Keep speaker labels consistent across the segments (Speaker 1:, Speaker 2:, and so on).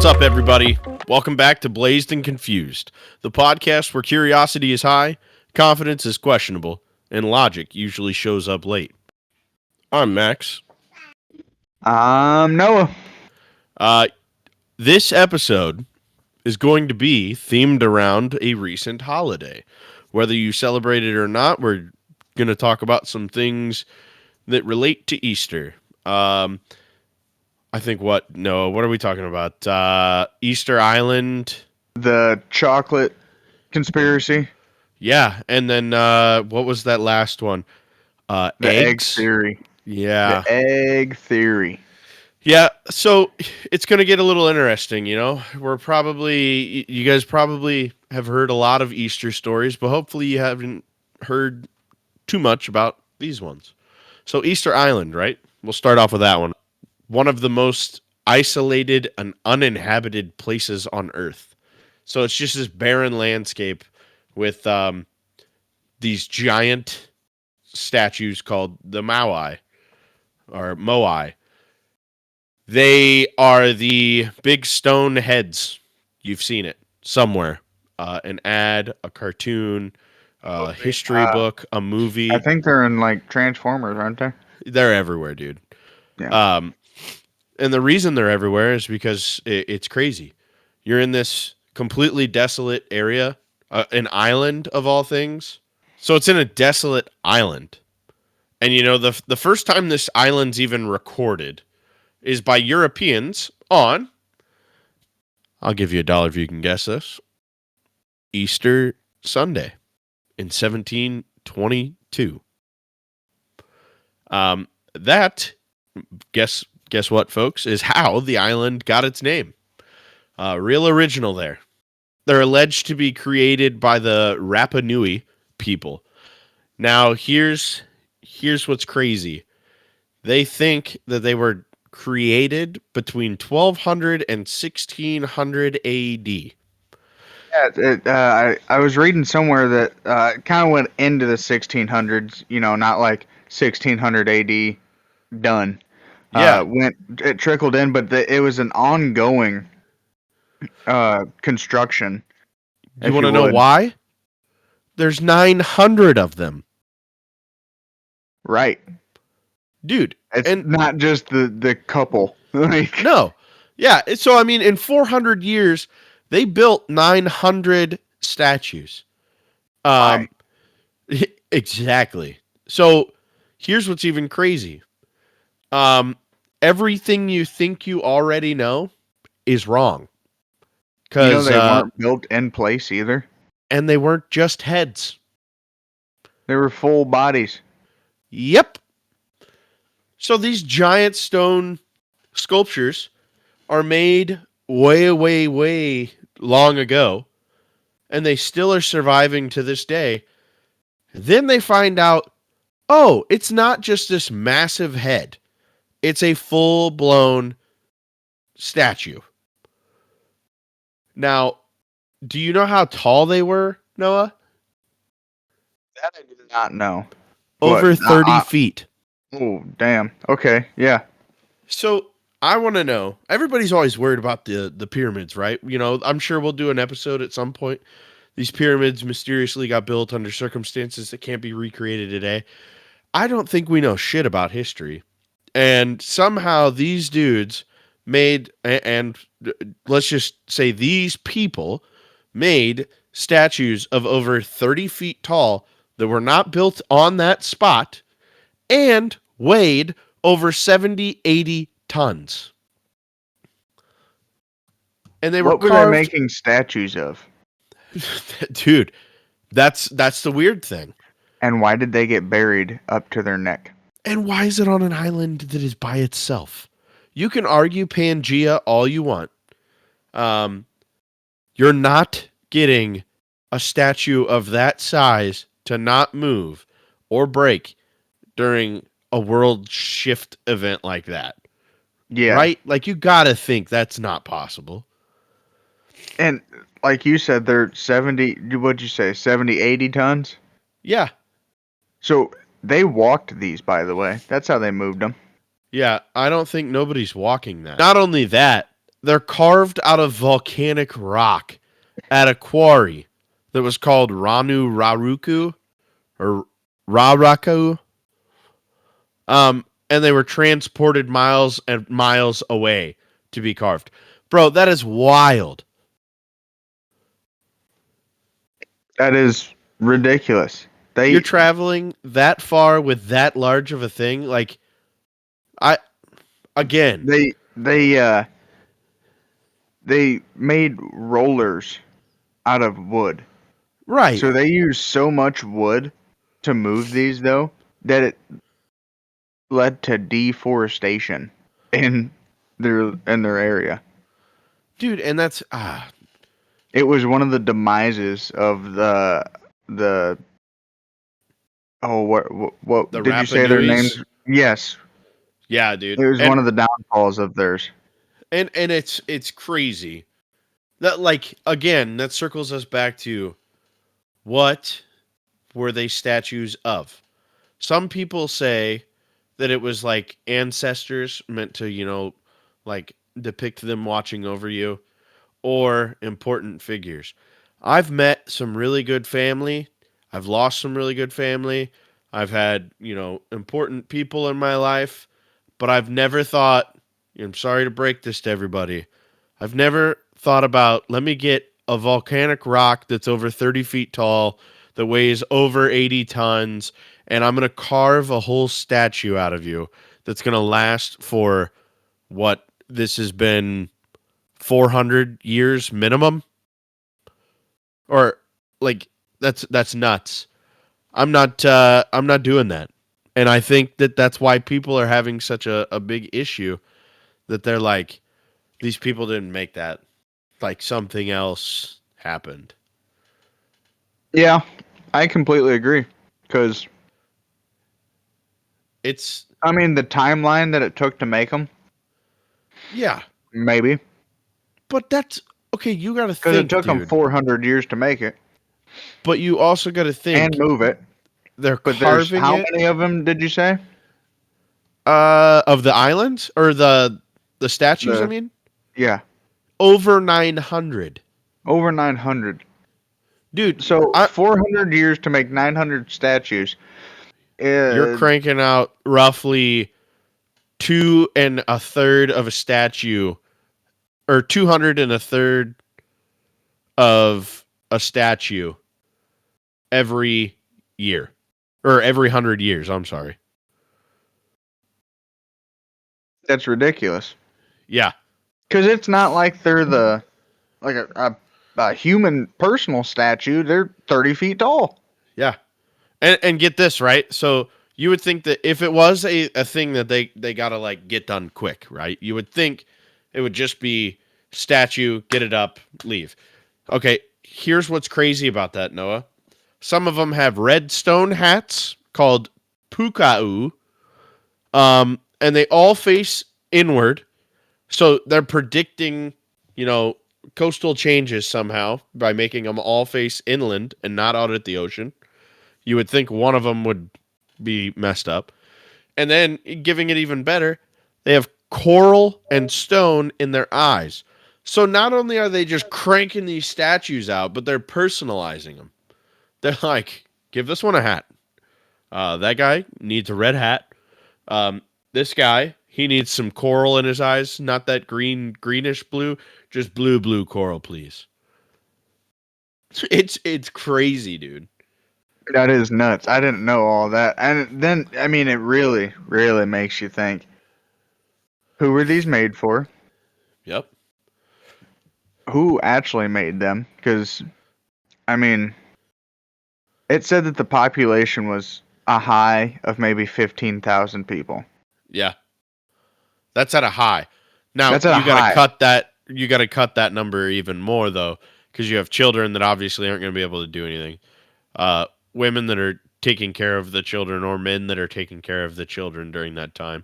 Speaker 1: up, everybody? Welcome back to Blazed and Confused, the podcast where curiosity is high, confidence is questionable, and logic usually shows up late. I'm Max.
Speaker 2: Noah.
Speaker 1: This episode is going to be themed around a recent holiday. Whether you celebrate it or not, we're going to talk about some things that relate to Easter. I think what are we talking about? Easter Island.
Speaker 2: The chocolate conspiracy.
Speaker 1: Yeah, and then what was that last one?
Speaker 2: The
Speaker 1: eggs?
Speaker 2: egg theory.
Speaker 1: Yeah.
Speaker 2: The egg theory.
Speaker 1: Yeah, so it's going to get a little interesting, you know. You guys probably have heard a lot of Easter stories, but hopefully you haven't heard too much about these ones. So Easter Island, right? We'll start off with that one. One of the most isolated and uninhabited places on Earth. So it's just this barren landscape with these giant statues called the Moai, or Moai. They are the big stone heads. You've seen it somewhere. An ad, a cartoon, a history book, a movie.
Speaker 2: I think they're in like Transformers, aren't they?
Speaker 1: They're everywhere, dude.
Speaker 2: Yeah.
Speaker 1: And the reason they're everywhere is because it's crazy. You're in this completely desolate area, an island of all things. So it's in a desolate island. And you know, the first time this island's even recorded is by Europeans on, I'll give you $1 if you can guess this, Easter Sunday in 1722. That, guess what, folks, is how the island got its name. Real original there. They're alleged to be created by the Rapa Nui people. Now, here's what's crazy. They think that they were created between 1200 and 1600 AD.
Speaker 2: Yeah, I was reading somewhere that it kind of went into the 1600s, you know, not like 1600 AD done.
Speaker 1: Yeah.
Speaker 2: It trickled in, but it was an ongoing construction.
Speaker 1: You want to know why? There's 900 of them.
Speaker 2: Right.
Speaker 1: Dude.
Speaker 2: It's not just the couple.
Speaker 1: No. Yeah. So, I mean, in 400 years, they built 900 statues.
Speaker 2: Right.
Speaker 1: Exactly. So, here's what's even crazy. Everything you think you already know is wrong.
Speaker 2: Because they weren't built in place either.
Speaker 1: And they weren't just heads.
Speaker 2: They were full bodies.
Speaker 1: Yep. So these giant stone sculptures are made way, way, way long ago, and they still are surviving to this day. Then they find out, oh, it's not just this massive head. It's a full-blown statue. Now, do you know how tall they were, Noah?
Speaker 2: That I did not know.
Speaker 1: Over 30 feet.
Speaker 2: Oh, damn. Okay, yeah.
Speaker 1: So I want to know, everybody's always worried about the pyramids, right? You know, I'm sure we'll do an episode at some point. These pyramids mysteriously got built under circumstances that can't be recreated today. I don't think we know shit about history. And somehow these dudes made, and let's just say these people made statues of over 30 feet tall that were not built on that spot and weighed over 70, 80 tons. And they
Speaker 2: what
Speaker 1: were
Speaker 2: they making statues of?
Speaker 1: Dude, that's the weird thing.
Speaker 2: And why did they get buried up to their neck?
Speaker 1: And why is it on an island that is by itself? You can argue Pangea all you want. You're not getting a statue of that size to not move or break during a world shift event like that.
Speaker 2: Yeah.
Speaker 1: Right? Like, you gotta think that's not possible.
Speaker 2: And like you said, they're 70, what'd you say, 70, 80 tons?
Speaker 1: Yeah.
Speaker 2: So they walked these, by the way. That's how they moved them.
Speaker 1: Yeah, I don't think nobody's walking that. Not only that, They're carved out of volcanic rock at a quarry that was called Ranu Raruku or Raraku. And they were transported miles and miles away to be carved. Bro, that is wild.
Speaker 2: That is ridiculous.
Speaker 1: You're
Speaker 2: They
Speaker 1: traveling that far with that large of a thing. Like, I, again,
Speaker 2: they they uh they made rollers out of wood.
Speaker 1: right.
Speaker 2: So they use so much wood to move these though that it led to deforestation in their area.
Speaker 1: Dude, and that's,
Speaker 2: It was one of the demises of the oh what
Speaker 1: the
Speaker 2: did you
Speaker 1: Rapa
Speaker 2: say their names?
Speaker 1: Nuis.
Speaker 2: Yes,
Speaker 1: Yeah, dude.
Speaker 2: it was one of the downfalls of theirs.
Speaker 1: And it's crazy. That, like, again, that circles us back to what were they statues of? Some people say that it was like ancestors meant to, like depict them watching over you or important figures. I've met some really good family. I've lost some really good family. I've had, important people in my life, but I've never thought, I'm sorry to break this to everybody. I've never thought about, let me get a volcanic rock that's over 30 feet tall, that weighs over 80 tons, and I'm going to carve a whole statue out of you that's going to last for what this has been 400 years minimum, or like that's nuts. I'm not doing that. And I think that that's why people are having such a big issue, that they're like, these people didn't make that, like something else happened.
Speaker 2: Yeah, I completely agree. Because
Speaker 1: It's
Speaker 2: I mean, the timeline that it took to make them,
Speaker 1: yeah,
Speaker 2: maybe,
Speaker 1: but that's okay. You got to
Speaker 2: because it
Speaker 1: think,
Speaker 2: took them
Speaker 1: dude.
Speaker 2: 400 years to make it
Speaker 1: But you also got to
Speaker 2: and
Speaker 1: think,
Speaker 2: move it.
Speaker 1: they're
Speaker 2: But there's
Speaker 1: carving
Speaker 2: how
Speaker 1: it
Speaker 2: many of them did you say?
Speaker 1: of the islands or the statues. I
Speaker 2: The
Speaker 1: mean,
Speaker 2: yeah,
Speaker 1: over 900,
Speaker 2: over 900.
Speaker 1: dude.
Speaker 2: So
Speaker 1: I
Speaker 2: 400 years to make 900 statues.
Speaker 1: You're
Speaker 2: Uh,
Speaker 1: cranking out roughly two and a third of a statue, or 200 and a third of a statue every year, or every 100 years. I'm sorry.
Speaker 2: that's ridiculous.
Speaker 1: Yeah,
Speaker 2: Because it's not like they're the like a human personal statue. They're 30 feet tall.
Speaker 1: yeah. And get this, right? So you would think that if it was a thing that they gotta like get done quick, right? You would think it would just be statue, get it up, leave. Okay, here's what's crazy about that, Noah. Some of them have red stone hats called pukau, and they all face inward. So they're predicting, you know, coastal changes somehow by making them all face inland and not out at the ocean. You would think one of them would be messed up. And then giving it even better, they have coral and stone in their eyes. So not only are they just cranking these statues out, but they're personalizing them. They're like, give this one a hat. That guy needs a red hat. This guy, he needs some coral in his eyes, not that greenish blue, just blue coral, please. It's crazy, dude.
Speaker 2: That is nuts. I didn't know all that. And then, I mean, it really, really makes you think who were these made for?
Speaker 1: Yep.
Speaker 2: Who actually made them? Because, I mean, it said that the population was a high of maybe 15,000 people.
Speaker 1: Yeah. That's at a high. Now
Speaker 2: That's at a
Speaker 1: you got to
Speaker 2: high.
Speaker 1: cut that. You got to cut that number even more though, because you have children that obviously aren't going to be able to do anything. Women that are taking care of the children, or men that are taking care of the children during that time,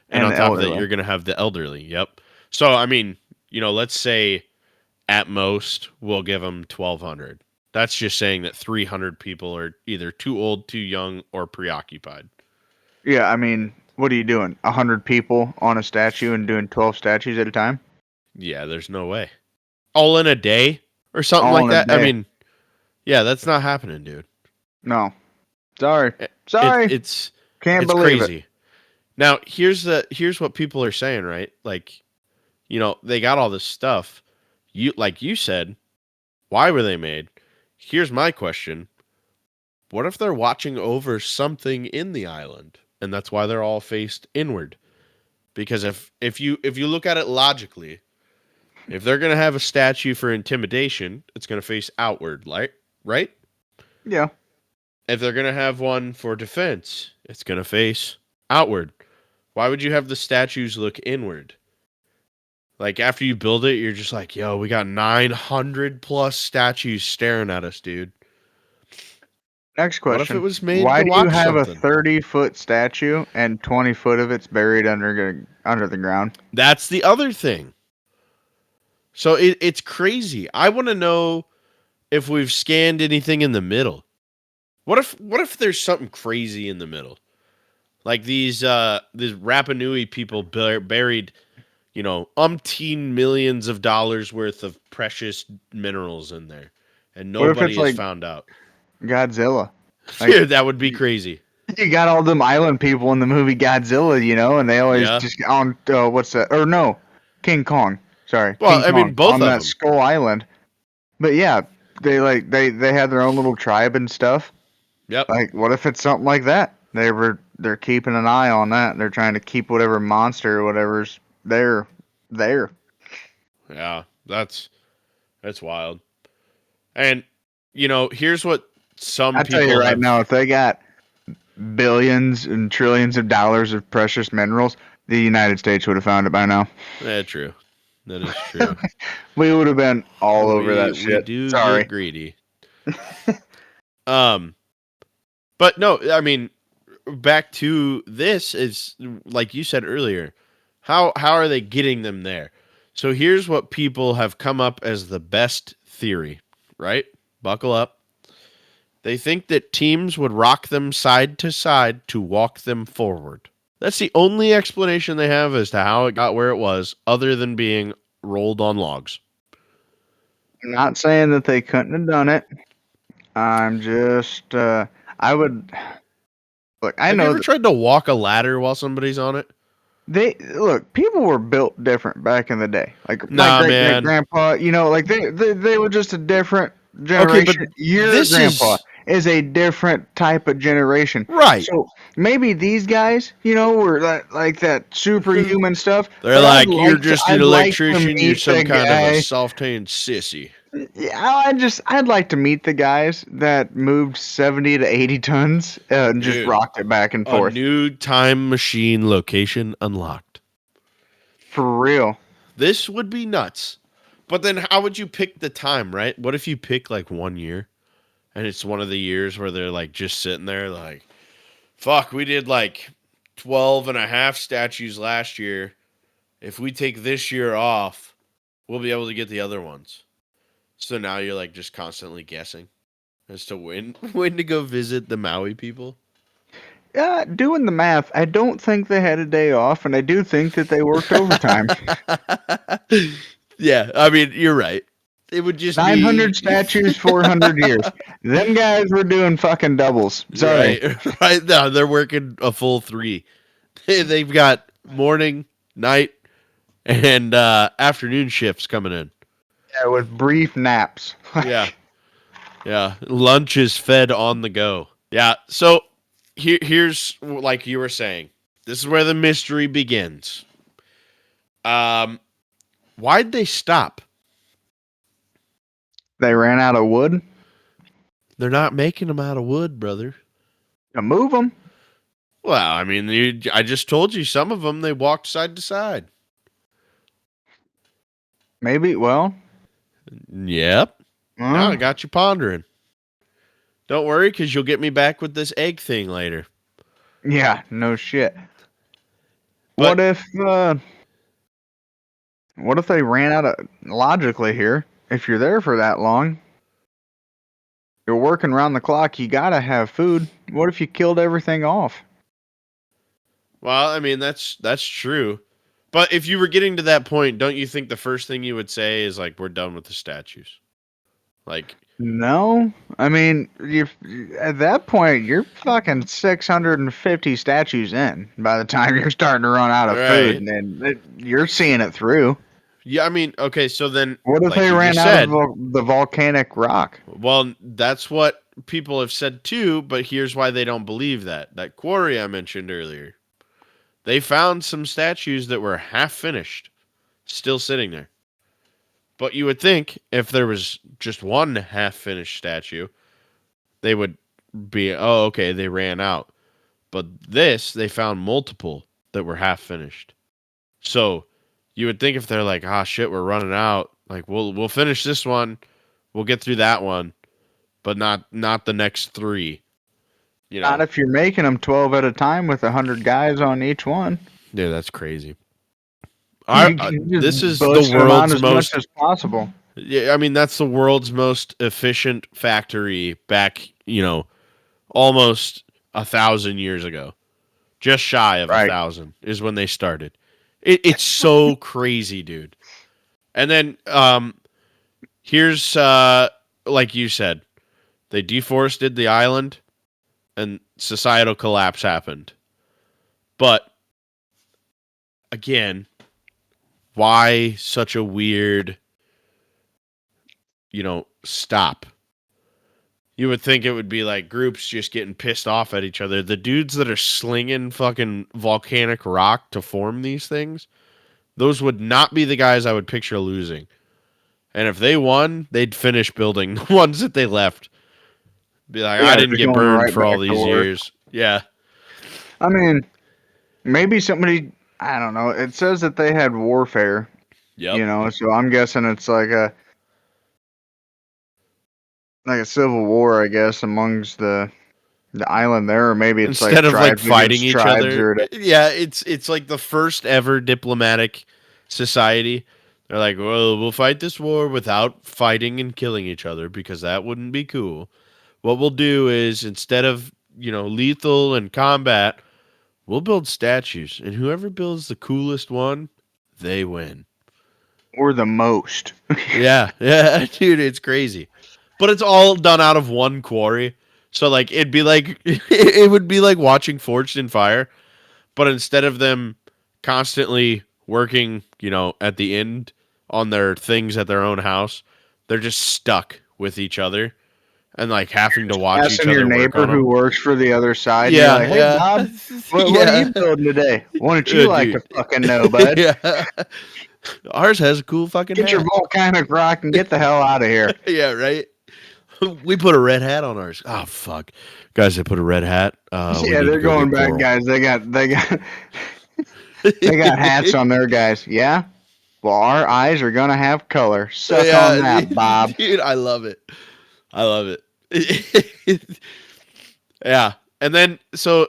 Speaker 1: and
Speaker 2: And
Speaker 1: on top of that,
Speaker 2: elderly.
Speaker 1: you're going to have the elderly. Yep. So I mean, let's say at most we'll give them 1,200. That's just saying that 300 people are either too old, too young, or preoccupied.
Speaker 2: Yeah, I mean, what are you doing? 100 people on a statue and doing 12 statues at a time?
Speaker 1: Yeah, there's no way. All in a day or something
Speaker 2: All
Speaker 1: like
Speaker 2: in a
Speaker 1: that. I
Speaker 2: day.
Speaker 1: mean, yeah, that's not happening, dude.
Speaker 2: No. Sorry.
Speaker 1: It, it
Speaker 2: Sorry.
Speaker 1: it's
Speaker 2: Can't
Speaker 1: it's
Speaker 2: believe it.
Speaker 1: crazy. Now, here's what people are saying, right? Like, they got all this stuff. Like you said, why were they made? Here's my question. What if they're watching over something in the island and that's why they're all faced inward? Because if you look at it logically, if they're going to have a statue for intimidation, it's going to face outward, like, right?
Speaker 2: Yeah.
Speaker 1: If they're going to have one for defense, it's going to face outward. Why would you have the statues look inward? Like after you build it, you're just like, yo, we got 900 plus statues staring at us, dude.
Speaker 2: Next
Speaker 1: What if it
Speaker 2: question.
Speaker 1: was made
Speaker 2: Why
Speaker 1: to
Speaker 2: do you
Speaker 1: watch
Speaker 2: have a
Speaker 1: something?
Speaker 2: 30-foot statue and 20 foot of it's buried under the ground?
Speaker 1: That's the other thing. So it's crazy. I want to know if we've scanned anything in the middle. What if there's something crazy in the middle? Like these Rapa Nui people buried, umpteen millions of dollars worth of precious minerals in there, and
Speaker 2: What if it's
Speaker 1: nobody has
Speaker 2: like
Speaker 1: found out.
Speaker 2: Godzilla? Like
Speaker 1: Dude, that would be crazy.
Speaker 2: you got all them island people in the movie Godzilla, and they always
Speaker 1: Yeah.
Speaker 2: just on what's that? Or no, King Kong. Sorry,
Speaker 1: Well,
Speaker 2: King
Speaker 1: I mean,
Speaker 2: Kong
Speaker 1: both
Speaker 2: on
Speaker 1: of
Speaker 2: that
Speaker 1: them.
Speaker 2: Skull Island. But yeah, they had their own little tribe and stuff.
Speaker 1: Yep.
Speaker 2: Like, what if it's something like that? They're keeping an eye on that. They're trying to keep whatever monster or whatever's there.
Speaker 1: Yeah. That's wild. And here's what some
Speaker 2: I tell you
Speaker 1: people
Speaker 2: right
Speaker 1: have.
Speaker 2: now, if they got billions and trillions of dollars of precious minerals, the United States would have found it by now.
Speaker 1: True. That is true.
Speaker 2: We would have been all over
Speaker 1: We
Speaker 2: that
Speaker 1: we
Speaker 2: shit.
Speaker 1: do get
Speaker 2: Sorry.
Speaker 1: greedy. Um, but no, I mean, back to this is like you said earlier. How are they getting them there? So here's what people have come up as the best theory, right? Buckle up. They think that teams would rock them side to side to walk them forward. That's the only explanation they have as to how it got where it was, other than being rolled on logs.
Speaker 2: I'm not saying that they couldn't have done it. I'm just I would look. I
Speaker 1: Have you
Speaker 2: know
Speaker 1: ever
Speaker 2: that
Speaker 1: tried to walk a ladder while somebody's on it?
Speaker 2: they look. People were built different back in the day. Like my
Speaker 1: Nah,
Speaker 2: great great
Speaker 1: man.
Speaker 2: grandpa. Like they were just a different
Speaker 1: Okay, but
Speaker 2: generation. Your
Speaker 1: this
Speaker 2: grandpa
Speaker 1: is
Speaker 2: is a different type of generation.
Speaker 1: right.
Speaker 2: So maybe these guys, were like that superhuman stuff.
Speaker 1: They're
Speaker 2: But
Speaker 1: like, you're just an
Speaker 2: I'd like to
Speaker 1: electrician, you're
Speaker 2: meet
Speaker 1: some
Speaker 2: the
Speaker 1: kind of a
Speaker 2: guy.
Speaker 1: soft-handed sissy.
Speaker 2: Yeah, I'd like to meet the guys that moved 70 to 80 tons and just
Speaker 1: Dude,
Speaker 2: rocked it back and
Speaker 1: a
Speaker 2: forth.
Speaker 1: new time machine location unlocked.
Speaker 2: For real.
Speaker 1: This would be nuts. But then how would you pick the time, right? What if you pick like 1 year and it's one of the years where they're like just sitting there like, fuck, we did like 12 and a half statues last year. If we take this year off, we'll be able to get the other ones. So now you're like just constantly guessing as to when when to go visit the Maui people.
Speaker 2: Doing the math, I don't think they had a day off, and I do think that they worked overtime.
Speaker 1: Yeah, I mean, you're right. It would just
Speaker 2: 900
Speaker 1: be
Speaker 2: statues, 400 years. Them guys were doing fucking doubles. Sorry.
Speaker 1: right. Right now, they're working a full three. They've got morning, night, and afternoon shifts coming in.
Speaker 2: Yeah, with brief naps.
Speaker 1: Yeah, yeah. Lunch is fed on the go. Yeah. So here's like you were saying. This is where the mystery begins. Um, why'd they stop?
Speaker 2: They ran out of wood
Speaker 1: They're not making them out of wood, brother.
Speaker 2: to move them.
Speaker 1: Well, I mean, I just told you some of them they walked side to side.
Speaker 2: Maybe, well,
Speaker 1: Yep. Now
Speaker 2: uh,
Speaker 1: I got you pondering. Don't worry, because you'll get me back with this egg thing later.
Speaker 2: yeah, no shit.
Speaker 1: But
Speaker 2: What if, what if they ran out of, logically here, if you're there for that long, you're working around the clock, you gotta have food. What if you killed everything off?
Speaker 1: well, I mean that's true. But if you were getting to that point, don't you think the first thing you would say is like, we're done with the statues? Like,
Speaker 2: No, I mean, you at that point you're fucking 650 statues in. By the time you're starting to run out of food,
Speaker 1: right.
Speaker 2: and then you're seeing it through.
Speaker 1: Yeah, I mean, okay, so then,
Speaker 2: What if
Speaker 1: like
Speaker 2: they
Speaker 1: you
Speaker 2: ran
Speaker 1: just
Speaker 2: out of
Speaker 1: said,
Speaker 2: the volcanic rock?
Speaker 1: well, that's what people have said too, but here's why they don't believe that. That quarry I mentioned earlier, they found some statues that were half finished, still sitting there. But you would think if there was just one half finished statue, they would be, oh, okay, they ran out. But this, they found multiple that were half finished. So you would think if they're like, ah, shit, we're running out, like we'll finish this one, we'll get through that one, but not the next three. You
Speaker 2: Not
Speaker 1: know,
Speaker 2: if you're making them 12 at a time with 100 guys on each one.
Speaker 1: dude, that's crazy.
Speaker 2: You
Speaker 1: This
Speaker 2: just
Speaker 1: is the
Speaker 2: bust them out
Speaker 1: world's
Speaker 2: as much
Speaker 1: most.
Speaker 2: as possible.
Speaker 1: Yeah, I mean that's the world's most efficient factory back. Almost 1,000 years ago. Just shy of
Speaker 2: Right.
Speaker 1: 1,000 is when they started. It's so crazy, dude. And then here's like you said, they deforested the island and societal collapse happened. But again, why such a weird, stop? You would think it would be like groups just getting pissed off at each other. The dudes that are slinging fucking volcanic rock to form these things, those would not be the guys I would picture losing. And if they won, they'd finish building the ones that they left. Be like, I
Speaker 2: Yeah,
Speaker 1: didn't
Speaker 2: just
Speaker 1: get
Speaker 2: going
Speaker 1: burned
Speaker 2: right
Speaker 1: for all
Speaker 2: back to
Speaker 1: these
Speaker 2: work.
Speaker 1: years. Yeah.
Speaker 2: I mean, maybe somebody, I don't know. It says that they had warfare,
Speaker 1: Yep.
Speaker 2: so I'm guessing it's like a civil war, I guess, amongst the island there, or maybe it's like
Speaker 1: Instead of like
Speaker 2: tribes
Speaker 1: fighting
Speaker 2: against
Speaker 1: each
Speaker 2: tribes
Speaker 1: other.
Speaker 2: or
Speaker 1: Yeah, it's like the first ever diplomatic society. They're like, well, we'll fight this war without fighting and killing each other because that wouldn't be cool. What we'll do is instead of, lethal and combat, we'll build statues. And whoever builds the coolest one, they win.
Speaker 2: or the most.
Speaker 1: Yeah, yeah, dude, it's crazy. But it's all done out of one quarry. So like it'd be like it would be like watching Forged in Fire, but instead of them constantly working, at the end on their things at their own house, they're just stuck with each other and like having to watch each
Speaker 2: Asking your
Speaker 1: other work
Speaker 2: neighbor
Speaker 1: on
Speaker 2: who
Speaker 1: them.
Speaker 2: works for the other side, and you're
Speaker 1: Yeah,
Speaker 2: like, "Hey,
Speaker 1: yeah.
Speaker 2: Bob, what are
Speaker 1: Yeah.
Speaker 2: you building today? Wouldn't you like to
Speaker 1: Dude.
Speaker 2: fucking know, bud?
Speaker 1: Yeah. Ours has a cool fucking
Speaker 2: Get your
Speaker 1: hat.
Speaker 2: volcanic rock and get the hell out of here."
Speaker 1: Yeah, right. We put a red hat on ours. Oh fuck, guys! They put a red hat. We
Speaker 2: Yeah,
Speaker 1: need to
Speaker 2: they're
Speaker 1: go
Speaker 2: going
Speaker 1: get
Speaker 2: back,
Speaker 1: coral.
Speaker 2: guys. They got hats on their guys. Yeah. Well, our eyes are gonna have color. Suck on
Speaker 1: Yeah,
Speaker 2: that, Bob.
Speaker 1: dude, I love it. I love it. Yeah, and then so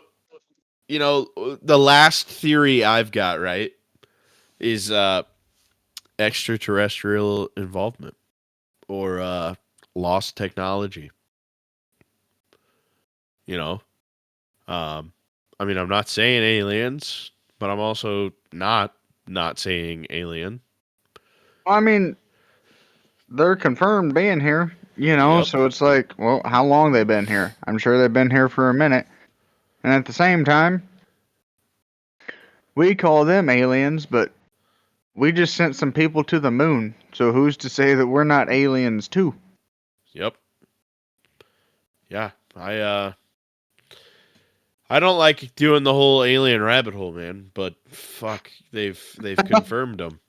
Speaker 1: the last theory I've got right is extraterrestrial involvement or lost technology. You know, um, I mean, I'm not saying aliens, but I'm also not saying alien.
Speaker 2: I mean, they're confirmed being here.
Speaker 1: Yep.
Speaker 2: So it's like, well, how long they been here? I'm sure they've been here for a minute. And at the same time, we call them aliens, but we just sent some people to the moon. So who's to say that we're not aliens too?
Speaker 1: Yep. Yeah. I don't like doing the whole alien rabbit hole, man, but fuck, they've confirmed them.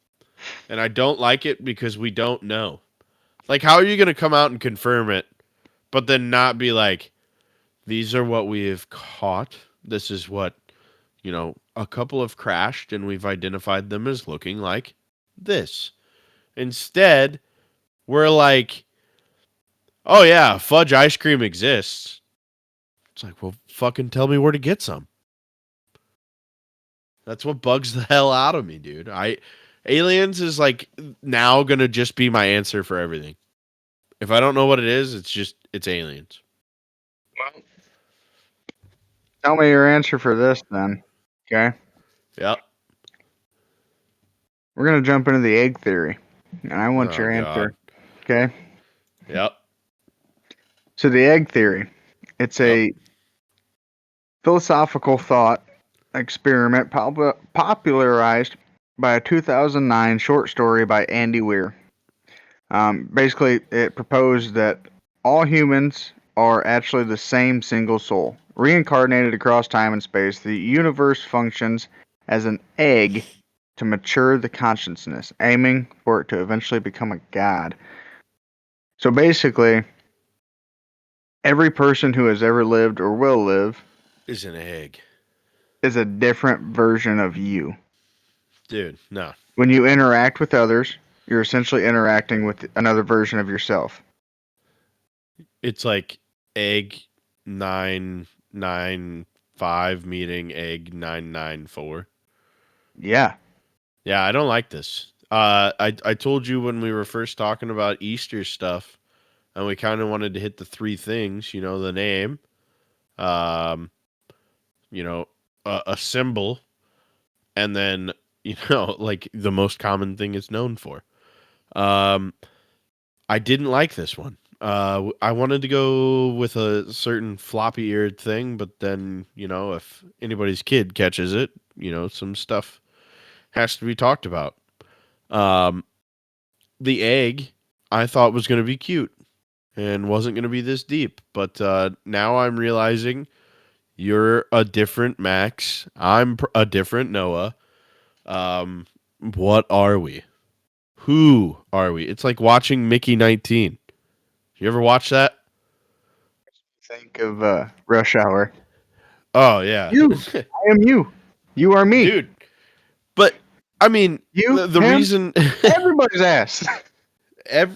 Speaker 1: And I don't like it because we don't know. Like how are you going to come out and confirm it but then not be like these are what we have caught. This is what, a couple have crashed and we've identified them as looking like this. Instead, we're like, "Oh yeah, fudge ice cream exists." It's like, "Well, fucking tell me where to get some." That's what bugs the hell out of me, dude. Aliens is like now gonna just be my answer for everything. If I don't know what it is, it's aliens.
Speaker 2: Well, tell me your answer for this then. Okay.
Speaker 1: Yep.
Speaker 2: We're gonna jump into the egg theory, and I want
Speaker 1: Oh
Speaker 2: your
Speaker 1: God.
Speaker 2: answer. Okay.
Speaker 1: Yep.
Speaker 2: So the egg theory, it's
Speaker 1: Yep.
Speaker 2: a philosophical thought experiment popularized by a 2009 short story by Andy Weir. Basically, it proposed that all humans are actually the same single soul, reincarnated across time and space. The universe functions as an egg to mature the consciousness, aiming for it to eventually become a god. So basically, every person who has ever lived or will live
Speaker 1: Is an egg.
Speaker 2: is a different version of you.
Speaker 1: Dude, no.
Speaker 2: When you interact with others, you're essentially interacting with another version of yourself.
Speaker 1: It's like egg 995 meeting egg 994.
Speaker 2: Yeah.
Speaker 1: Yeah, I don't like this. I told you when we were first talking about Easter stuff, and we kind of wanted to hit the three things. The name, um, you know, a symbol, and then like the most common thing it's known for. Um, I didn't like this one. I wanted to go with a certain floppy-eared thing, but then if anybody's kid catches it, some stuff has to be talked about. Um, the egg I thought was going to be cute and wasn't going to be this deep, but now I'm realizing you're a different Max. I'm a different Noah. What are we? Who are we? It's like watching Mickey 19. You ever watch that?
Speaker 2: Think of Rush Hour.
Speaker 1: Oh yeah,
Speaker 2: You. I am you. You are me.
Speaker 1: dude. But I mean,
Speaker 2: You,
Speaker 1: the
Speaker 2: him,
Speaker 1: reason
Speaker 2: everybody's ass.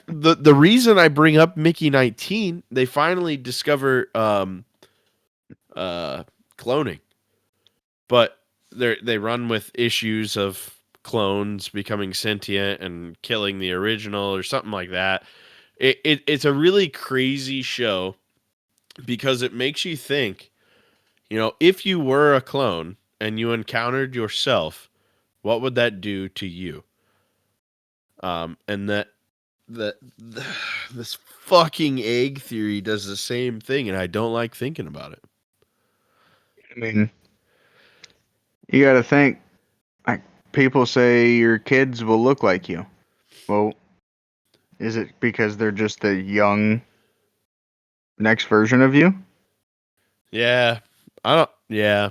Speaker 1: the reason I bring up Mickey 19, they finally discover uh cloning, but they run with issues of clones becoming sentient and killing the original or something like that. It's a really crazy show because it makes you think, if you were a clone and you encountered yourself, what would that do to you? And that this fucking egg theory does the same thing, and I don't like thinking about it.
Speaker 2: I mean, you got to think. Like people say, your kids will look like you. Well, is it because they're just the young next version of you?
Speaker 1: Yeah, I don't. Yeah,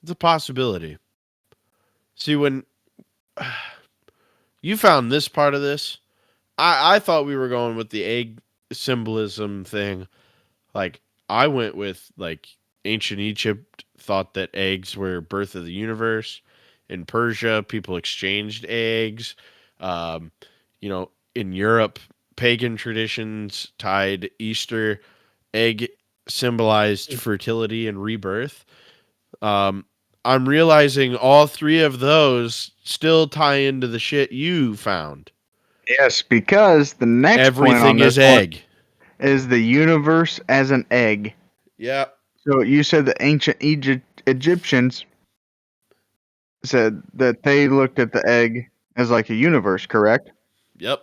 Speaker 1: it's a possibility. See, when you found this part of this, I thought we were going with the egg symbolism thing. Like I went with like ancient Egypt thought that eggs were birth of the universe. In Persia, people exchanged eggs. Um, in Europe, pagan traditions tied Easter egg symbolized fertility and rebirth. Um, I'm realizing all three of those still tie into the shit you found.
Speaker 2: Yes, because the next point on
Speaker 1: Everything
Speaker 2: this
Speaker 1: is
Speaker 2: one
Speaker 1: egg.
Speaker 2: is the universe as an egg.
Speaker 1: Yeah.
Speaker 2: So you said the ancient Egyptians said that they looked at the egg as like a universe, correct?
Speaker 1: Yep.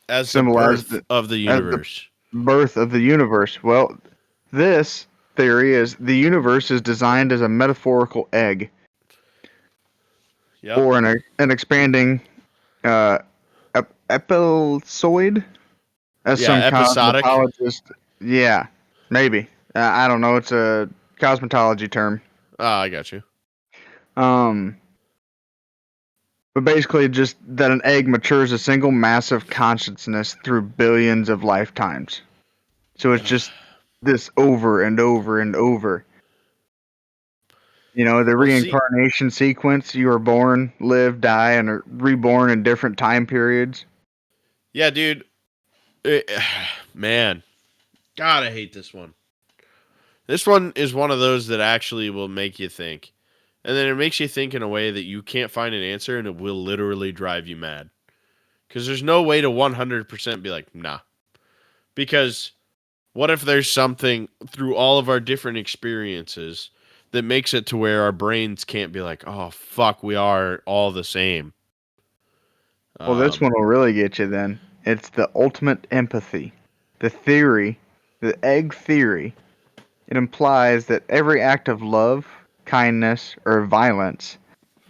Speaker 1: As the
Speaker 2: Symbolized
Speaker 1: birth of the
Speaker 2: as the
Speaker 1: universe.
Speaker 2: birth of the universe. Well, this theory is the universe is designed as a metaphorical egg
Speaker 1: Yep.
Speaker 2: or an expanding uh, ellipsoid, as
Speaker 1: Yeah.
Speaker 2: some
Speaker 1: Episodic.
Speaker 2: cosmetologist. Yeah, maybe. I don't know. It's a cosmetology term.
Speaker 1: Ah, I got you.
Speaker 2: Um, but basically, just that an egg matures a single massive consciousness through billions of lifetimes. So it's just this over and over and over. The
Speaker 1: Well, see,
Speaker 2: reincarnation sequence, you are born, live, die, and are reborn in different time periods.
Speaker 1: yeah, dude. It- man, God, I hate this one. This one is one of those that actually will make you think. And then it makes you think in a way that you can't find an answer and it will literally drive you mad. Because there's no way to 100% be like, nah. Because what if there's something through all of our different experiences that makes it to where our brains can't be like, oh, fuck, we are all the same?
Speaker 2: Well, this
Speaker 1: Um,
Speaker 2: one will really get you then. It's the ultimate empathy. The theory, the egg theory, it implies that every act of love, kindness, or violence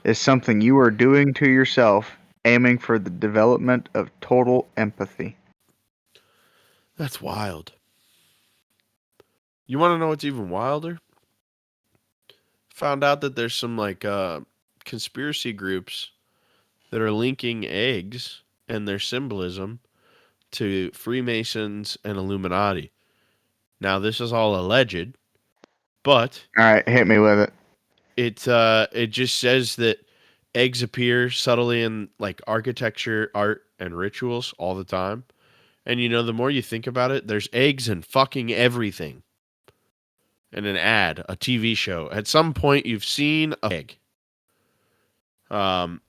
Speaker 2: is something you are doing to yourself, aiming for the development of total empathy.
Speaker 1: that's wild. You want to know what's even wilder? Found out that there's some conspiracy groups that are linking eggs and their symbolism to Freemasons and Illuminati. Now, this is all alleged, but
Speaker 2: All right, hit me with it.
Speaker 1: it just says that eggs appear subtly in like architecture, art, and rituals all the time. And the more you think about it, there's eggs in fucking everything. In an ad, a TV show. At some point, you've seen a egg. Um,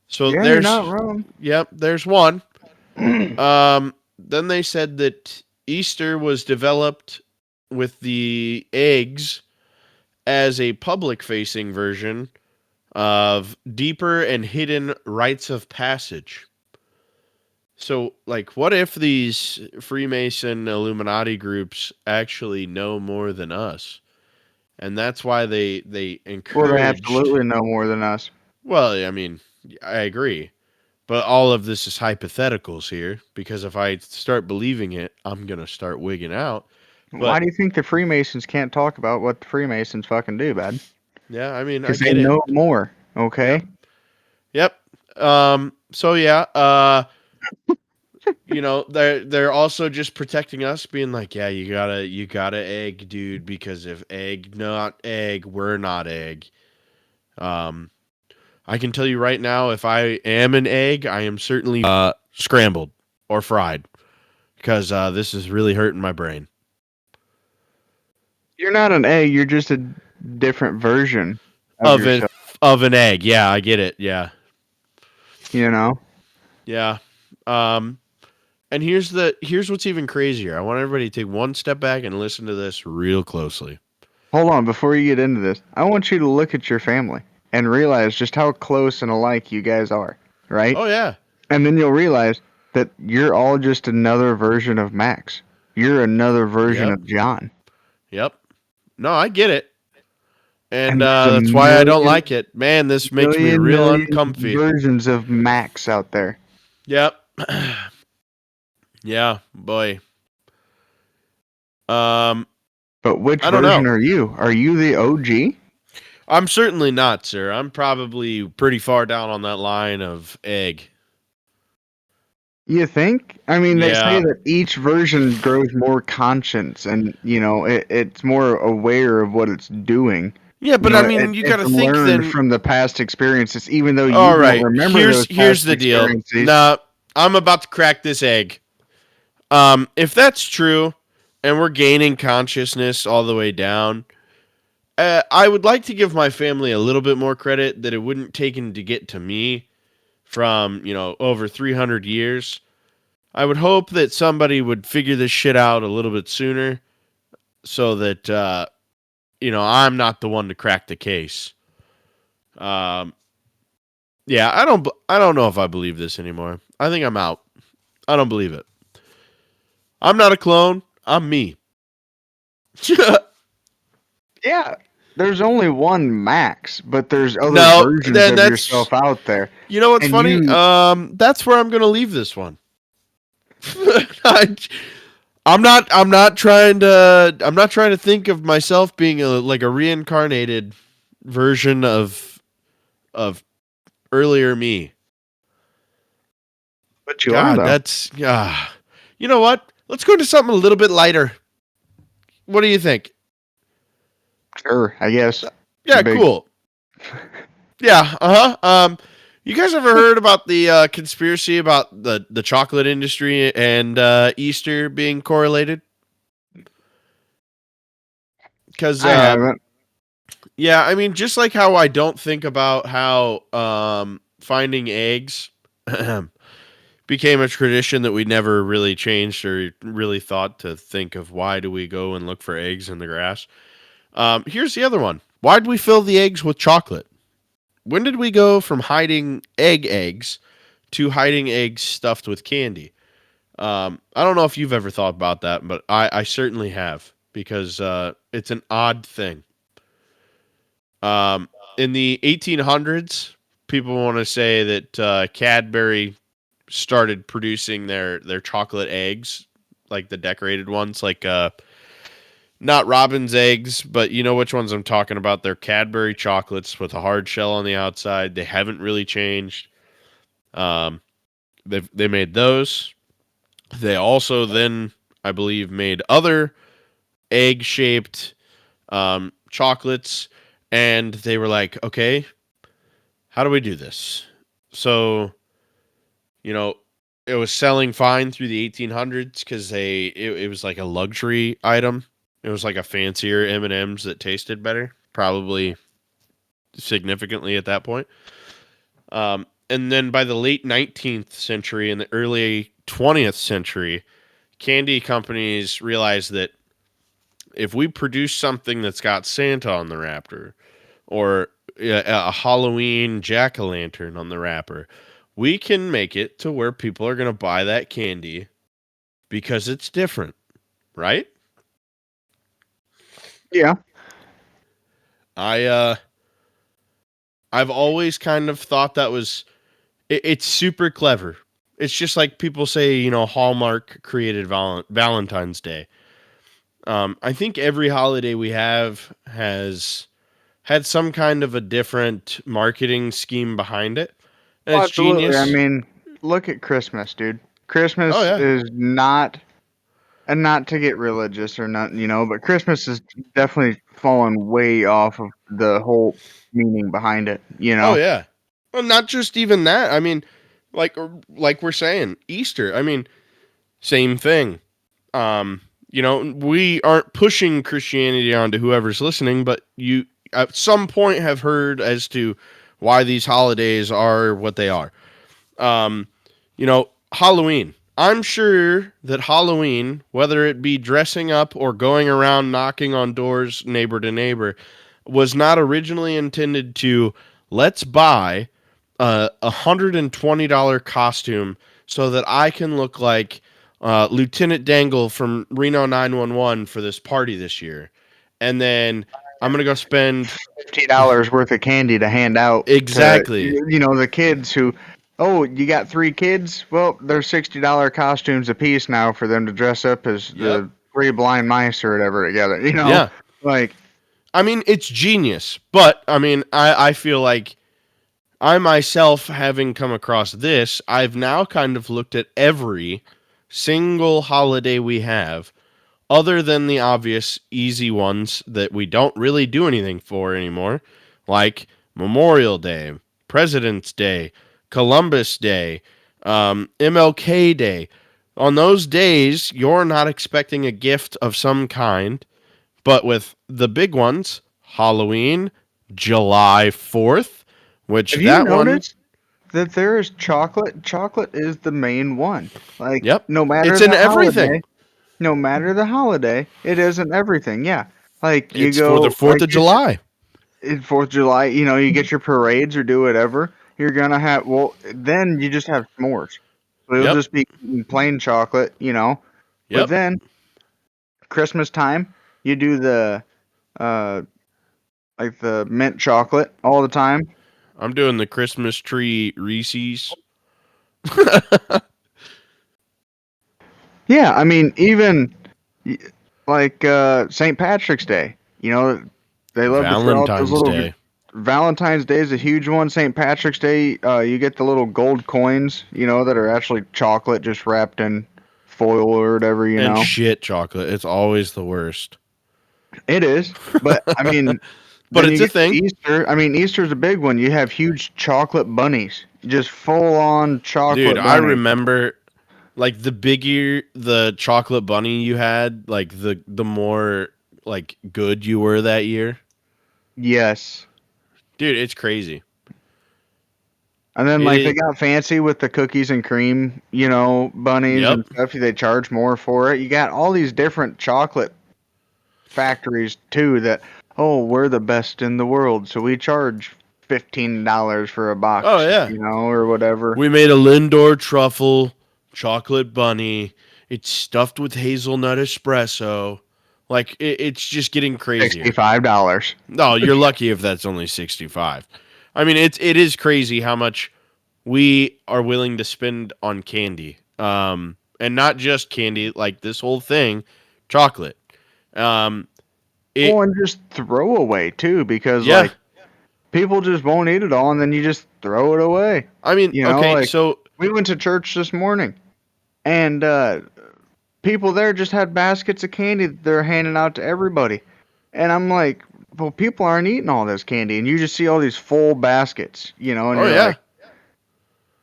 Speaker 1: so
Speaker 2: Yeah, you're not wrong.
Speaker 1: there's one. Then they said that Easter was developed with the eggs as a public facing version of deeper and hidden rites of passage. So, like, what if these Freemason Illuminati groups actually know more than us? And that's why they
Speaker 2: Well, they
Speaker 1: encouraged.
Speaker 2: absolutely know more than us.
Speaker 1: Well, I mean, I agree. But all of this is hypotheticals here because if I start believing it, I'm going to start wigging out.
Speaker 2: Why
Speaker 1: But
Speaker 2: do you think the Freemasons can't talk about what the Freemasons fucking do, bud?
Speaker 1: yeah, I mean, I
Speaker 2: Because they
Speaker 1: get it.
Speaker 2: know more, okay?
Speaker 1: Yep. Yep. So yeah, they're also just protecting us, being like, yeah, you gotta egg, dude, because if egg not egg, we're not egg. Um, I can tell you right now, if I am an egg, I am certainly scrambled or fried because this is really hurting my brain.
Speaker 2: You're not an egg, you're just a different version of
Speaker 1: Of an
Speaker 2: yourself,
Speaker 1: of an egg, yeah, I get it, yeah,
Speaker 2: you know?
Speaker 1: yeah. Um, and here's what's even crazier. I want everybody to take one step back and listen to this real closely.
Speaker 2: Hold on, before you get into this, I want you to look at your family and realize just how close and alike you guys are, right?
Speaker 1: Oh yeah,
Speaker 2: And then you'll realize that you're all just another version of Max. You're another version
Speaker 1: yep,
Speaker 2: of John.
Speaker 1: yep. No, I get it. And
Speaker 2: And there's a
Speaker 1: that's why I don't like it. Man, this makes me real
Speaker 2: million
Speaker 1: uncomfy.
Speaker 2: versions of Max out there.
Speaker 1: Yep. Yeah, boy. Um,
Speaker 2: But which
Speaker 1: I don't
Speaker 2: version
Speaker 1: know.
Speaker 2: are you? Are you the OG?
Speaker 1: I'm certainly not, sir. I'm probably pretty far down on that line of egg.
Speaker 2: You think? I mean, they say
Speaker 1: Yeah.
Speaker 2: that each version grows more conscience and, it's more aware of what it's doing.
Speaker 1: Yeah,
Speaker 2: You
Speaker 1: but
Speaker 2: know,
Speaker 1: I mean, you got
Speaker 2: it's
Speaker 1: to think
Speaker 2: learned
Speaker 1: then.
Speaker 2: from the past experiences, even though you
Speaker 1: All
Speaker 2: don't
Speaker 1: right,
Speaker 2: remember
Speaker 1: here's
Speaker 2: those
Speaker 1: here's
Speaker 2: past
Speaker 1: the deal.
Speaker 2: experiences.
Speaker 1: Nah, I'm about to crack this egg. If that's true, and we're gaining consciousness all the way down, I would like to give my family a little bit more credit that it wouldn't taken to get to me from over 300 years. I would hope that somebody would figure this shit out a little bit sooner, so that I'm not the one to crack the case. Um, yeah, I don't know if I believe this anymore. I think I'm out. I don't believe it. I'm not a clone. I'm me.
Speaker 2: Yeah, there's only one Max, but there's other
Speaker 1: No,
Speaker 2: versions
Speaker 1: then
Speaker 2: of
Speaker 1: that's
Speaker 2: yourself out there.
Speaker 1: what's
Speaker 2: And
Speaker 1: funny.
Speaker 2: you,
Speaker 1: That's where I'm gonna leave this one. I, I'm not trying to think of myself being like a reincarnated version of earlier me.
Speaker 2: but you are
Speaker 1: God,
Speaker 2: though.
Speaker 1: that's You know what? Let's go to something a little bit lighter. What do you think?
Speaker 2: Sure, I guess.
Speaker 1: Yeah,
Speaker 2: Big.
Speaker 1: cool. Yeah, you guys ever heard about the conspiracy about the chocolate industry and Easter being correlated? Because
Speaker 2: I haven't.
Speaker 1: yeah, I mean, just like how I don't think about how finding eggs became a tradition that we never really changed or really thought to think of why do we go and look for eggs in the grass. Here's the other one. Why did we fill the eggs with chocolate? When did we go from hiding eggs to hiding eggs stuffed with candy. I don't know if you've ever thought about that, but I certainly have because it's an odd thing. In the 1800s, people want to say that Cadbury started producing their chocolate eggs, like the decorated ones, like not Robin's eggs, but you know which ones I'm talking about. They're Cadbury chocolates with a hard shell on the outside. They haven't really changed. Um, they made those. They also then, I believe, made other egg shaped chocolates, and they were like, okay, how do we do this? So, you know, it was selling fine through the 1800s because it was like a luxury item. It was like a fancier M&Ms that tasted better, probably significantly at that point. And then by the late 19th century and the early 20th century, candy companies realized that if we produce something that's got Santa on the wrapper or a Halloween jack-o'-lantern on the wrapper, we can make it to where people are going to buy that candy because it's different, right?
Speaker 2: Yeah.
Speaker 1: I've always kind of thought that was it's super clever. It's just like people say, Hallmark created Valentine's Day. I think every holiday we have has had some kind of a different marketing scheme behind it, and
Speaker 2: Oh,
Speaker 1: it's
Speaker 2: absolutely. I
Speaker 1: genius.
Speaker 2: mean, look at Christmas, dude.
Speaker 1: Oh
Speaker 2: Christmas
Speaker 1: yeah,
Speaker 2: is not, and not to get religious or nothing, but Christmas is definitely fallen way off of the whole meaning behind it.
Speaker 1: oh yeah. Well, not just even that. I mean, like we're saying, Easter. I mean, same thing. We aren't pushing Christianity onto whoever's listening, but you at some point have heard as to why these holidays are what they are. Um, Halloween. I'm sure that Halloween, whether it be dressing up or going around knocking on doors neighbor to neighbor, was not originally intended to let's buy a $120 costume so that I can look like Lieutenant Dangle from Reno 911 for this party this year. And then I'm going to go spend
Speaker 2: $50 worth of candy to hand out to
Speaker 1: exactly.
Speaker 2: the kids who. Oh, you got 3 kids? Well, they're $60 costumes a piece now for them to dress up as
Speaker 1: Yep.
Speaker 2: the 3 blind mice or whatever together.
Speaker 1: Yeah.
Speaker 2: Like
Speaker 1: I mean, it's genius, but I mean, I feel like I myself, having come across this, I've now kind of looked at every single holiday we have, other than the obvious easy ones that we don't really do anything for anymore, like Memorial Day, President's Day, Columbus Day, MLK Day. On those days, you're not expecting a gift of some kind. But with the big ones, Halloween, July 4th, which
Speaker 2: have you
Speaker 1: that one,
Speaker 2: noticed that there is chocolate? Chocolate is the main one. Like
Speaker 1: yep,
Speaker 2: no matter
Speaker 1: it's in
Speaker 2: the
Speaker 1: everything.
Speaker 2: holiday, no matter the holiday, it isn't everything. Yeah. Like you
Speaker 1: It's for the
Speaker 2: go
Speaker 1: 4th
Speaker 2: like
Speaker 1: of
Speaker 2: you said,
Speaker 1: July.
Speaker 2: in 4th of July, you get your parades or do whatever. You're gonna have then you just have s'mores. So you'll
Speaker 1: Yep,
Speaker 2: just be eating plain chocolate. But
Speaker 1: yep.
Speaker 2: then Christmas time, you do the uh like the mint chocolate all the time.
Speaker 1: I'm doing the Christmas tree Reese's.
Speaker 2: Yeah, I mean even y- like St. Patrick's Day. They love to throw out those
Speaker 1: Valentine's
Speaker 2: little.
Speaker 1: Day.
Speaker 2: Valentine's Day is a huge one. St. Patrick's Day, you get the little gold coins, that are actually chocolate just wrapped in foil or whatever.
Speaker 1: And shit chocolate. It's always the worst.
Speaker 2: It is, but I mean,
Speaker 1: But
Speaker 2: then you
Speaker 1: it's a
Speaker 2: get to
Speaker 1: thing.
Speaker 2: Easter. I mean, Easter's a big one. You have huge chocolate bunnies, just full on
Speaker 1: Dude,
Speaker 2: chocolate
Speaker 1: I
Speaker 2: bunnies.
Speaker 1: remember like the bigger the chocolate bunny you had, like the more like good you were that year.
Speaker 2: Yes.
Speaker 1: Dude, it's crazy.
Speaker 2: And then
Speaker 1: It
Speaker 2: like they
Speaker 1: is.
Speaker 2: got fancy with the cookies and cream, bunnies
Speaker 1: Yep.
Speaker 2: and stuff. They charge more for it. You got all these different chocolate factories too that, oh, we're the best in the world, so we charge $15 for a
Speaker 1: Oh
Speaker 2: box,
Speaker 1: yeah.
Speaker 2: or whatever.
Speaker 1: We made a Lindor truffle chocolate bunny. It's stuffed with hazelnut espresso. Like it's just getting crazier.
Speaker 2: $65.
Speaker 1: No, you're lucky if that's only 65. I mean, it is crazy how much we are willing to spend on candy. And not just candy, like this whole thing, chocolate. Um, it
Speaker 2: Well, and just throw away too, because
Speaker 1: yeah.
Speaker 2: like people just won't eat it all, and then you just throw it away.
Speaker 1: I mean, okay,
Speaker 2: Like
Speaker 1: so
Speaker 2: we went to church this morning, and people there just had baskets of candy that they're handing out to everybody, and I'm like, well, people aren't eating all this candy, and you just see all these full baskets, and
Speaker 1: oh
Speaker 2: you're
Speaker 1: yeah,
Speaker 2: like,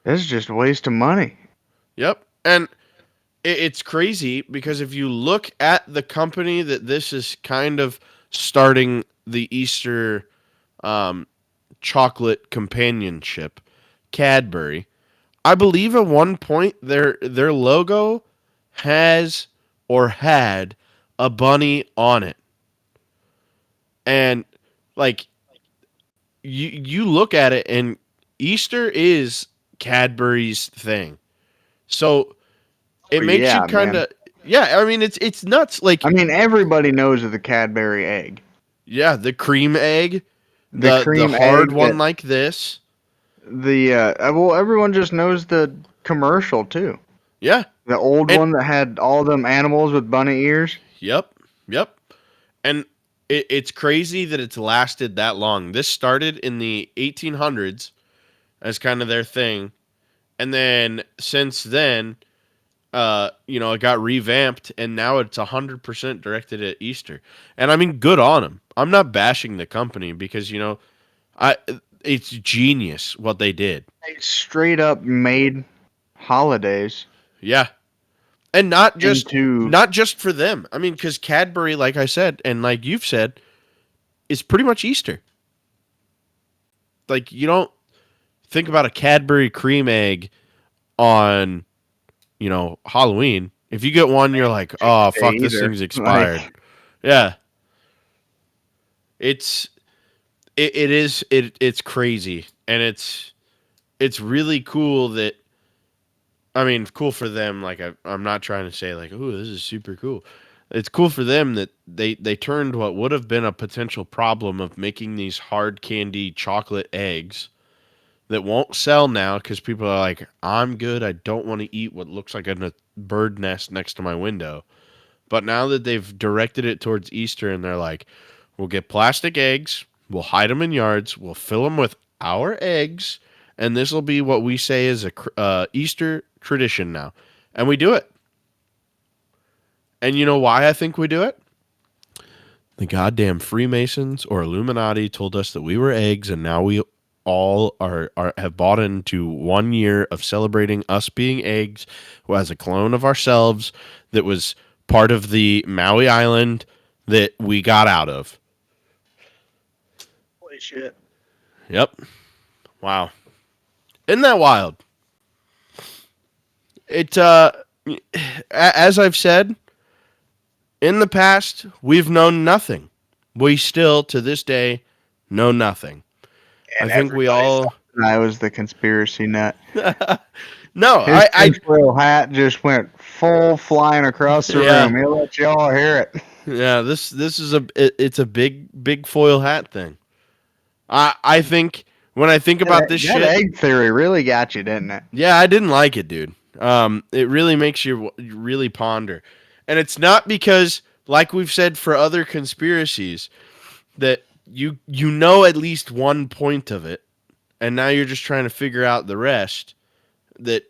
Speaker 2: this is just a waste of money.
Speaker 1: yep, and it's crazy because if you look at the company that this is kind of starting the Easter um, chocolate companionship, Cadbury. I believe at one point their logo has or had a bunny on it. And like you look at it and Easter is Cadbury's thing. So
Speaker 2: Oh
Speaker 1: it makes you
Speaker 2: yeah,
Speaker 1: kind
Speaker 2: man.
Speaker 1: of yeah, I mean it's nuts like
Speaker 2: I mean, everybody knows of the Cadbury egg,
Speaker 1: yeah, the cream egg,
Speaker 2: the
Speaker 1: the
Speaker 2: cream
Speaker 1: hard
Speaker 2: egg
Speaker 1: one
Speaker 2: that
Speaker 1: like this.
Speaker 2: well, everyone just knows the commercial too.
Speaker 1: Yeah.
Speaker 2: The old
Speaker 1: And
Speaker 2: one that had all them animals with bunny ears.
Speaker 1: yep. Yep. And it's crazy that it's lasted that long. This started in the 1800s as kind of their thing, and then since then, it got revamped, and now it's 100% directed at Easter. And I mean, good on them. I'm not bashing the company because I it's genius what they did.
Speaker 2: They straight up made holidays
Speaker 1: Yeah, and not just
Speaker 2: into.
Speaker 1: not just for them. I mean, because Cadbury, like I said, and like you've said, is pretty much Easter. Like you don't think about a Cadbury cream egg on, Halloween. If you get one, you're like, oh
Speaker 2: Day
Speaker 1: fuck, this
Speaker 2: either.
Speaker 1: thing's expired.
Speaker 2: Like,
Speaker 1: Yeah, it's it's crazy, and it's really cool that I mean, cool for them. Like I'm not trying to say like, oh, this is super cool. It's cool for them that they turned what would have been a potential problem of making these hard candy chocolate eggs that won't sell now because people are like, I'm good. I don't want to eat what looks like a bird nest next to my window. But now that they've directed it towards Easter and they're like, we'll get plastic eggs, we'll hide them in yards, we'll fill them with our eggs, and this will be what we say is a Easter tradition now. And we do it. And you know why I think we do it? The goddamn Freemasons or Illuminati told us that we were eggs, and now we all are have bought into 1 year of celebrating us being eggs, who has a clone of ourselves that was part of the Maui Island that we got out of.
Speaker 2: holy shit.
Speaker 1: Yep. Wow. Isn't that wild? It as I've said, in the past, we've known nothing. We still to this day know nothing. I
Speaker 2: And
Speaker 1: think we
Speaker 2: everybody
Speaker 1: all
Speaker 2: thought I was the conspiracy nut.
Speaker 1: No,
Speaker 2: His
Speaker 1: I
Speaker 2: tinfoil hat just went full flying across the
Speaker 1: yeah.
Speaker 2: room. He'll let y'all hear it.
Speaker 1: Yeah, this is it's a big foil hat thing. I think when I think about this
Speaker 2: That
Speaker 1: shit,
Speaker 2: egg theory really got you, didn't it?
Speaker 1: yeah, I didn't like it, dude. It really makes you really ponder, and it's not because, like we've said for other conspiracies, that you know at least one point of it, and now you're just trying to figure out the rest that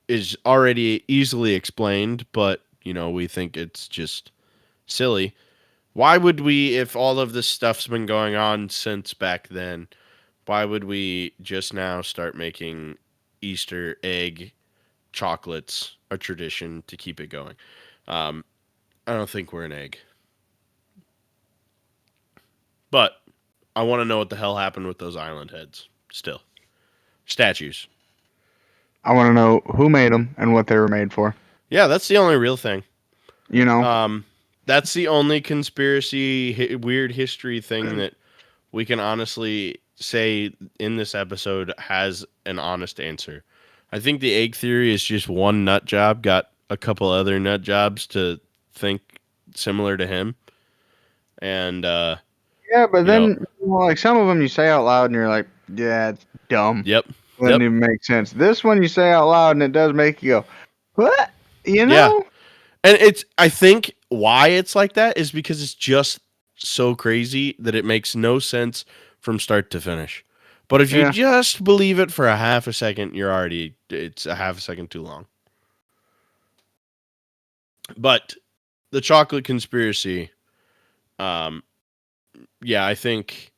Speaker 1: is already easily explained, but we think it's just silly. Why would we, if all of this stuff's been going on since back then, why would we just now start making Easter egg chocolates a tradition to keep it going? Um, I don't think we're an egg. But I want to know what the hell happened with those island heads still. Statues.
Speaker 2: I want to know who made them and what they were made for.
Speaker 1: Yeah, that's the only real thing.
Speaker 2: You know,
Speaker 1: Um, that's the only conspiracy, weird history thing that we can honestly say in this episode has an honest answer. I think the egg theory is just one nut job got a couple other nut jobs to think similar to him, and
Speaker 2: Yeah, but
Speaker 1: you know,
Speaker 2: then like some of them you say out loud and you're like, yeah, it's dumb.
Speaker 1: yep,
Speaker 2: It doesn't
Speaker 1: yep,
Speaker 2: even make sense. This one you say out loud and it does make you go, what? You
Speaker 1: yeah.
Speaker 2: know?
Speaker 1: And I think why it's like that is because it's just so crazy that it makes no sense from start to finish. But if you
Speaker 2: Yeah.
Speaker 1: just believe it for a half a second, it's a half a second too long. But the chocolate conspiracy, um, yeah, I think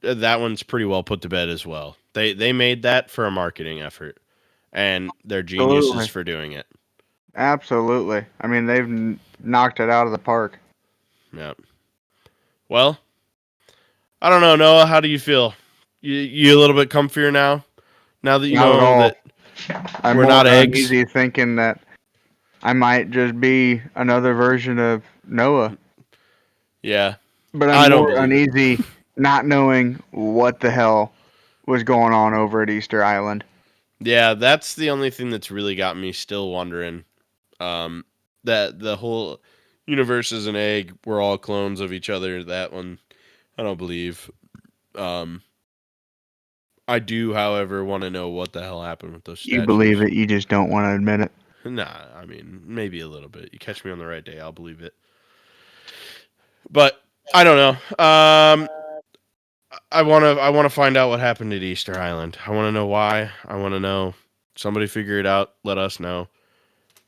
Speaker 1: that one's pretty well put to bed as well. They made that for a marketing effort, and they're geniuses
Speaker 2: Absolutely.
Speaker 1: for doing it.
Speaker 2: Absolutely. I mean, they've knocked it out of the park.
Speaker 1: Yeah. Well, I don't know, Noah. How do you feel? You a little bit comfier now? Now that you
Speaker 2: Not at
Speaker 1: know
Speaker 2: all.
Speaker 1: that
Speaker 2: I'm
Speaker 1: we're
Speaker 2: more
Speaker 1: not eggs?
Speaker 2: uneasy thinking that I might just be another version of Noah.
Speaker 1: Yeah.
Speaker 2: But I'm
Speaker 1: I don't
Speaker 2: more
Speaker 1: believe it.
Speaker 2: uneasy not knowing what the hell was going on over at Easter Island.
Speaker 1: Yeah, that's the only thing that's really got me still wondering. Um, that the whole universe is an egg. We're all clones of each other. That one, I don't believe. Um, I do, however, want to know what the hell happened with those
Speaker 2: You believe
Speaker 1: statues.
Speaker 2: it, you just don't want to admit it.
Speaker 1: Nah, I mean, maybe a little bit. You catch me on the right day, I'll believe it. But I don't know. I want to find out what happened at Easter Island. I want to know why. I want to know. Somebody figure it out. Let us know.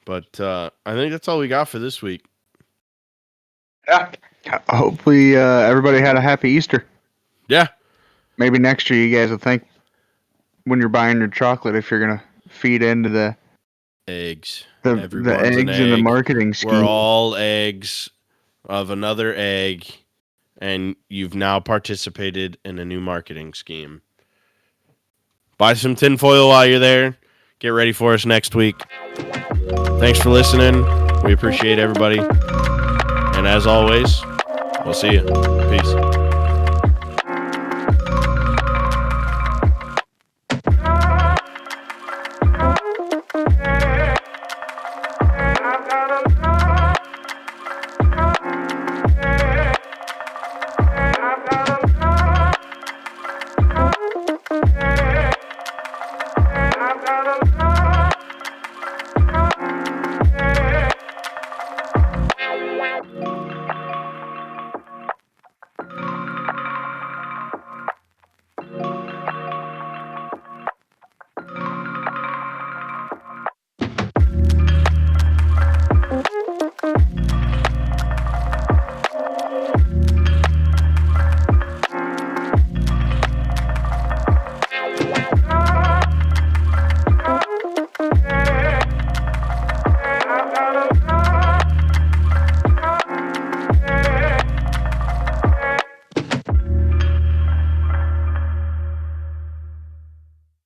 Speaker 1: But I think that's all we got for this week.
Speaker 2: Yeah. Hopefully, everybody had a happy Easter.
Speaker 1: Yeah.
Speaker 2: Maybe next year you guys will think when you're buying your chocolate if you're gonna feed into
Speaker 1: Eggs.
Speaker 2: the
Speaker 1: Everyone's an
Speaker 2: eggs in the
Speaker 1: egg.
Speaker 2: marketing
Speaker 1: We're
Speaker 2: scheme.
Speaker 1: all eggs of another egg, and you've now participated in a new marketing scheme. Buy some tinfoil while you're there. Get ready for us next week. Thanks for listening. We appreciate everybody. And as always, we'll see you. Peace.